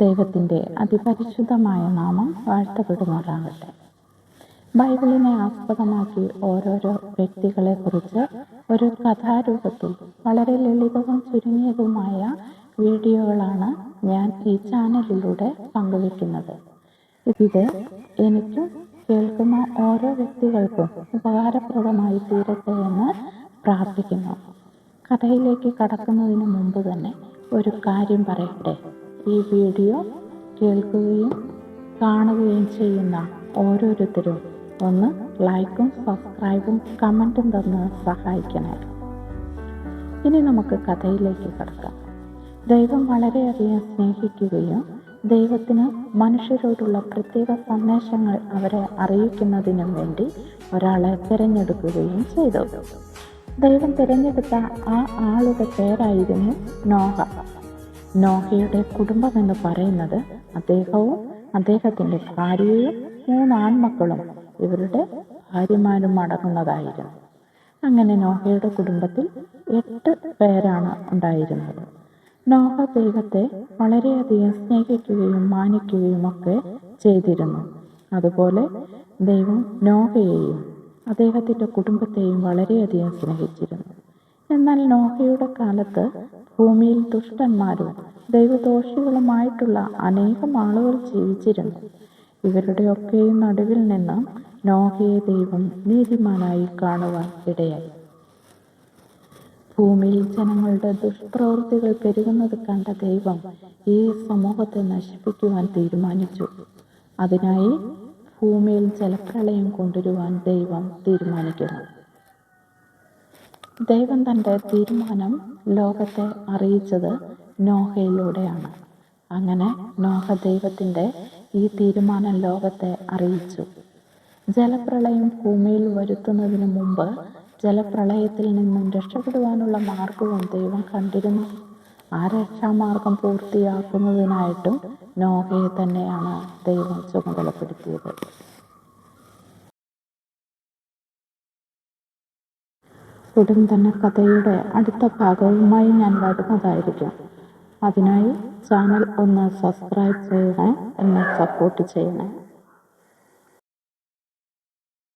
ദൈവത്തിൻ്റെ അതിപരിശുദ്ധമായ നാമം വാഴ്ത്തപ്പെടുമാറാകട്ടെ. ബൈബിളിനെ ആസ്പദമാക്കി ഓരോരോ വ്യക്തികളെക്കുറിച്ച് ഒരു കഥാരൂപത്തിൽ വളരെ ലളിതവും ചുരുങ്ങിയതുമായ വീഡിയോകളാണ് ഞാൻ ഈ ചാനലിലൂടെ പങ്കുവയ്ക്കുന്നത്. ഇത് എനിക്കും കേൾക്കുന്ന ഓരോ വ്യക്തികൾക്കും ഉപകാരപ്രദമായി തീരട്ടെ എന്ന് പ്രാർത്ഥിക്കുന്നു. കഥയിലേക്ക് കടക്കുന്നതിന് മുമ്പ് തന്നെ ഒരു കാര്യം പറയട്ടെ. ഈ വീഡിയോ കേൾക്കുകയും കാണുകയും ചെയ്യുന്ന ഓരോരുത്തരും ഒന്ന് ലൈക്കും സബ്സ്ക്രൈബും കമൻറ്റും തന്ന് സഹായിക്കണേ. ഇനി നമുക്ക് കഥയിലേക്ക് കടക്കാം. ദൈവം വളരെയധികം സ്നേഹിക്കുകയും ദൈവത്തിന് മനുഷ്യരോടുള്ള പ്രത്യേക സന്ദേശങ്ങൾ അവരെ അറിയിക്കുന്നതിനും വേണ്ടി ഒരാളെ തിരഞ്ഞെടുക്കുകയും ചെയ്തു. ദൈവം തിരഞ്ഞെടുത്ത ആ ആളുടെ പേരായിരുന്നു നോഹ. നോഹയുടെ കുടുംബം എന്ന് പറയുന്നത് അദ്ദേഹവും അദ്ദേഹത്തിൻ്റെ ഭാര്യയും 3 ആൺമക്കളും ഇവരുടെ ഭാര്യമാരും അടങ്ങുന്നതായിരുന്നു. അങ്ങനെ നോഹയുടെ കുടുംബത്തിൽ 8 പേരാണ് ഉണ്ടായിരുന്നത്. നോഹ ദൈവത്തെ വളരെയധികം സ്നേഹിക്കുകയും മാനിക്കുകയും ഒക്കെ ചെയ്തിരുന്നു. അതുപോലെ ദൈവം നോഹയെയും അദ്ദേഹത്തിൻ്റെ കുടുംബത്തെയും വളരെയധികം സ്നേഹിച്ചിരുന്നു. എന്നാൽ നോഹയുടെ കാലത്ത് ഭൂമിയിൽ ദുഷ്ടന്മാരും ദൈവദോഷികളുമായിട്ടുള്ള അനേകം ആളുകൾ ജീവിച്ചിരുന്നു. ഇവരുടെയൊക്കെയും നടുവിൽ നിന്ന് നോഹയെ ദൈവം നീതിമാനായി കാണുവാൻ ഇടയായി. ഭൂമിയിൽ ജനങ്ങളുടെ ദുഷ്പ്രവൃത്തികൾ പെരുകുന്നത് കണ്ട ദൈവം ഈ സമൂഹത്തെ നശിപ്പിക്കുവാൻ തീരുമാനിച്ചു. അതിനായി ഭൂമിയിൽ ജലപ്രളയം കൊണ്ടുവരുവാൻ ദൈവം തീരുമാനിക്കുന്നു. ദൈവം തൻ്റെ തീരുമാനം ലോകത്തെ അറിയിച്ചത് നോഹയിലൂടെയാണ്. അങ്ങനെ നോഹ ദൈവത്തിൻ്റെ ഈ തീരുമാനം ലോകത്തെ അറിയിച്ചു. ജലപ്രളയം ഭൂമിയിൽ വരുത്തുന്നതിന് മുമ്പ് ജലപ്രളയത്തിൽ നിന്നും രക്ഷപ്പെടുവാനുള്ള മാർഗവും ദൈവം കണ്ടിരുന്നു. ആ രക്ഷാമാർഗം പൂർത്തിയാക്കുന്നതിനായിട്ടും നോഹയെ തന്നെയാണ് ദൈവം ചുമതലപ്പെടുത്തിയത്. ഉടൻ തന്നെ കഥയുടെ അടുത്ത ഭാഗവുമായി ഞാൻ വരുന്നതായിരിക്കും. അതിനായി ചാനൽ ഒന്ന് സബ്സ്ക്രൈബ് ചെയ്യണേ, എന്നെ സപ്പോർട്ട് ചെയ്യണേ.